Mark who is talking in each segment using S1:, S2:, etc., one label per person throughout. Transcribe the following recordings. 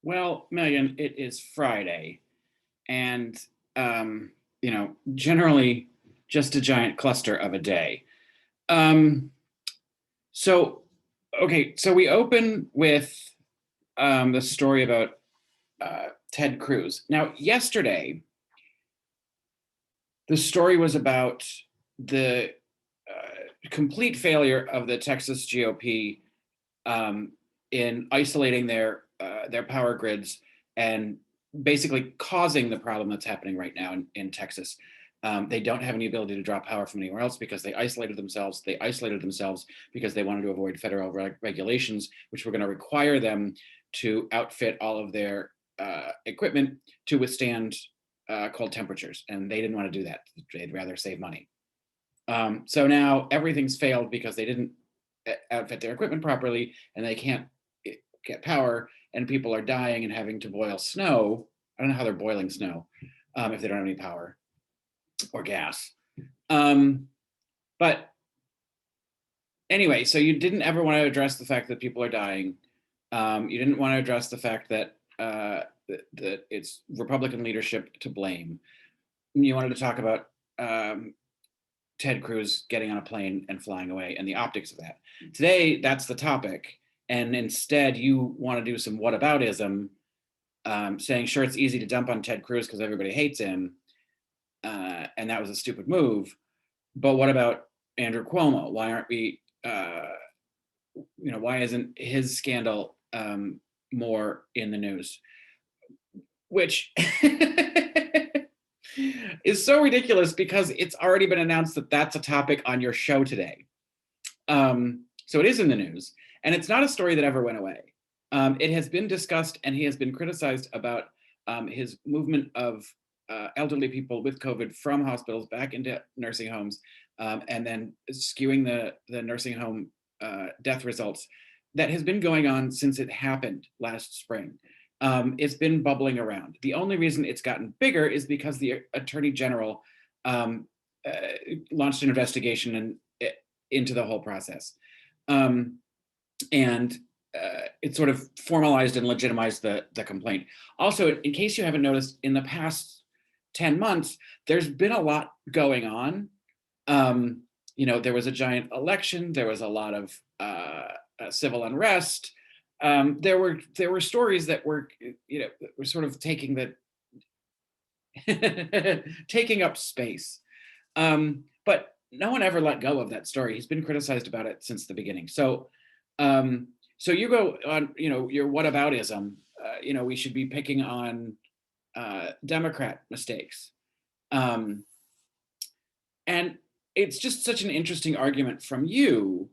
S1: Well, Megan, it is Friday, and generally just a giant cluster of a day. Um, so, okay, so we open with the story about Ted Cruz. Now, yesterday, the story was about the complete failure of the Texas GOP um, in isolating their power grids and basically causing the problem that's happening right now in Texas. They don't have any ability to draw power from anywhere else because they isolated themselves. They isolated themselves because they wanted to avoid federal regulations, which were going to require them to outfit all of their equipment to withstand cold temperatures. And they didn't want to do that. They'd rather save money. So now everything's failed because they didn't outfit their equipment properly and they can't get power, and people are dying and having to boil snow. I don't know how they're boiling snow if they don't have any power or gas. But anyway, so you didn't ever want to address the fact that people are dying. You didn't want to address the fact that that it's Republican leadership to blame. You wanted to talk about Ted Cruz getting on a plane and flying away and the optics of that. Today, that's the topic. And instead, you want to do some whataboutism, saying, sure, it's easy to dump on Ted Cruz because everybody hates him. And that was a stupid move. But what about Andrew Cuomo? Why aren't we, why isn't his scandal more in the news? Which is so ridiculous because it's already been announced that that's a topic on your show today. So it is in the news, and it's not a story that ever went away. It has been discussed, and he has been criticized about his movement of elderly people with COVID from hospitals back into nursing homes, and then skewing the nursing home death results. That has been going on since it happened last spring. It's been bubbling around. The only reason it's gotten bigger is because the Attorney General launched an investigation into the whole process. And it sort of formalized and legitimized the complaint. Also, in case you haven't noticed, in the past 10 months, there's been a lot going on. There was a giant election. There was a lot of civil unrest. There were stories that were sort of taking up space, but no one ever let go of that story. He's been criticized about it since the beginning. So you go on your whataboutism. We should be picking on Democrat mistakes, and it's just such an interesting argument from you,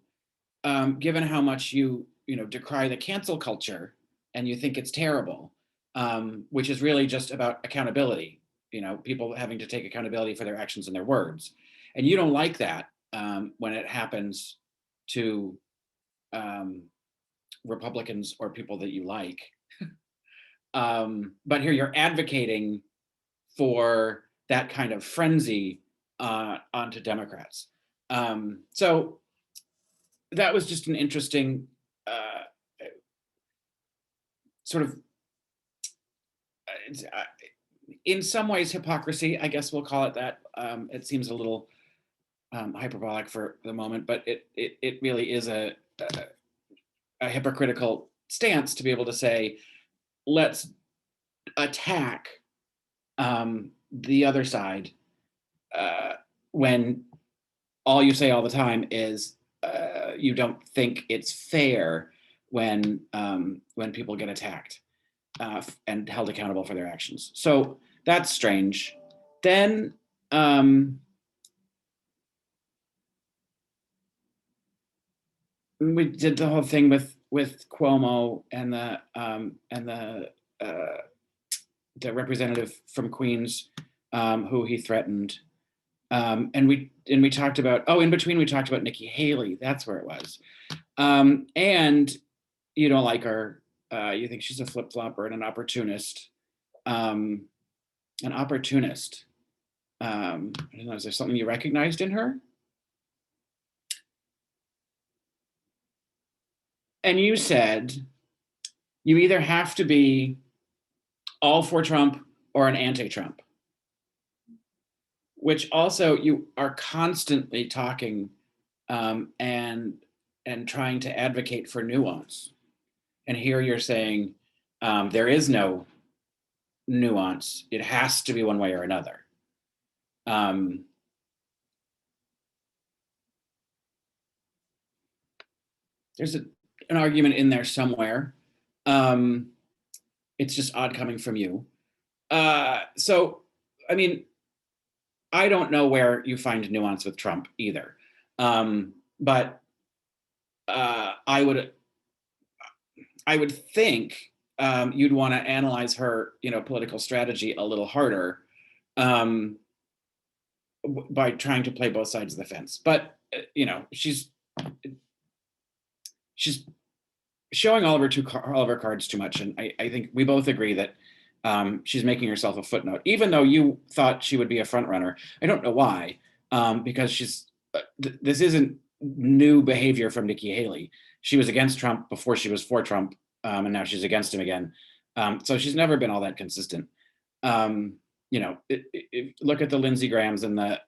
S1: given how much you decry the cancel culture and you think it's terrible, which is really just about accountability, people having to take accountability for their actions and their words. And you don't like that when it happens to Republicans or people that you like. But here you're advocating for that kind of frenzy onto Democrats. So that was just an interesting sort of, in some ways, hypocrisy, I guess we'll call it that. It seems a little hyperbolic for the moment, but it really is a hypocritical stance to be able to say, let's attack the other side when all you say all the time is you don't think it's fair when people get attacked and held accountable for their actions. So that's strange. Then we did the whole thing with Cuomo and the representative from Queens who he threatened. And we talked about, in between we talked about Nikki Haley. That's where it was. And you don't like her. You think she's a flip-flopper and an opportunist. An opportunist. I don't know, is there something you recognized in her? And you said you either have to be all for Trump or an anti-Trump, which also you are constantly talking and trying to advocate for nuance. And here you're saying there is no nuance. It has to be one way or another. There's an argument in there somewhere. It's just odd coming from you. So, I mean, I don't know where you find nuance with Trump either. But I would think you'd want to analyze her, political strategy a little harder by trying to play both sides of the fence. But she's showing all of her cards too much, and I think we both agree that she's making herself a footnote. Even though you thought she would be a front runner, I don't know why, because this isn't new behavior from Nikki Haley. She was against Trump before she was for Trump, and now she's against him again. So she's never been all that consistent. Look at the Lindsey Grahams and the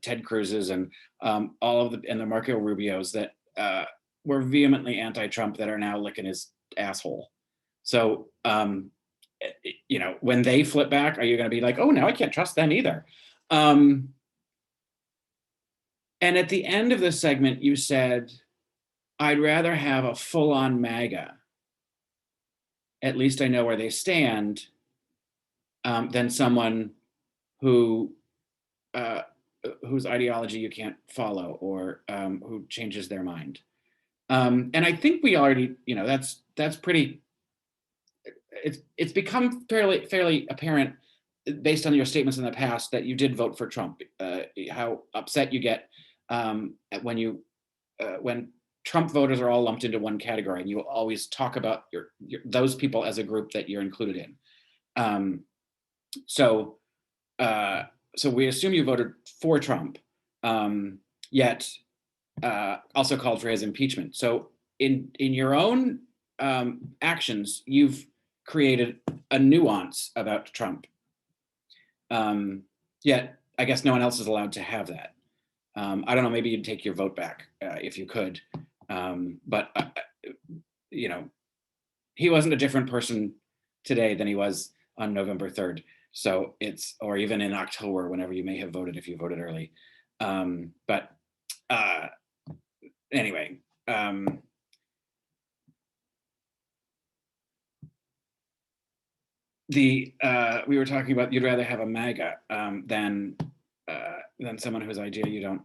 S1: Ted Cruzes and all of the Marco Rubios that were vehemently anti-Trump that are now licking his asshole. So when they flip back, are you going to be like, oh, now I can't trust them either? And at the end of this segment, you said, I'd rather have a full-on MAGA. At least I know where they stand, than someone whose ideology you can't follow or who changes their mind. And I think we already, that's pretty. It's become fairly apparent based on your statements in the past that you did vote for Trump. How upset you get when Trump voters are all lumped into one category, and you always talk about those people as a group that you're included in. So we assume you voted for Trump, yet also called for his impeachment. So in your own actions, you've created a nuance about Trump. Yet I guess no one else is allowed to have that. I don't know, maybe you'd take your vote back if you could. But he wasn't a different person today than he was on November 3rd. So or even in October, whenever you may have voted, if you voted early. But anyway, we were talking about you'd rather have a MAGA than someone whose idea you don't,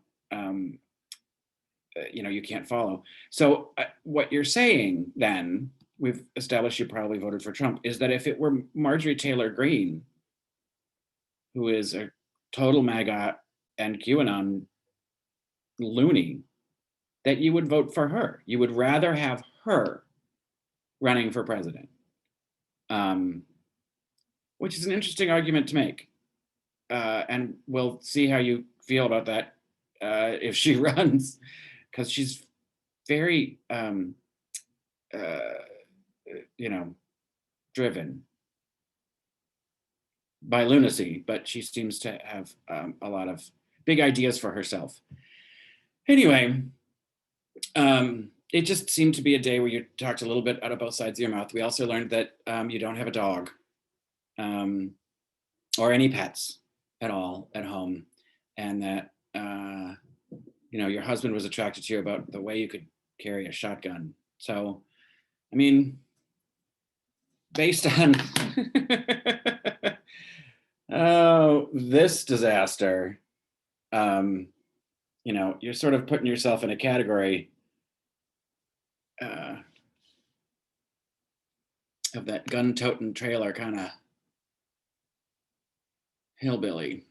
S1: you can't follow. So what you're saying then, we've established you probably voted for Trump, is that if it were Marjorie Taylor Greene, who is a total MAGA and QAnon loony, that you would vote for her. You would rather have her running for president, which is an interesting argument to make. And we'll see how you feel about that if she runs, because she's very, driven by lunacy, but she seems to have a lot of big ideas for herself. Anyway, it just seemed to be a day where you talked a little bit out of both sides of your mouth. We also learned that you don't have a dog or any pets at all at home, and that your husband was attracted to you about the way you could carry a shotgun. So, I mean, based on this disaster, you're sort of putting yourself in a category of that gun-toting trailer kind of hillbilly.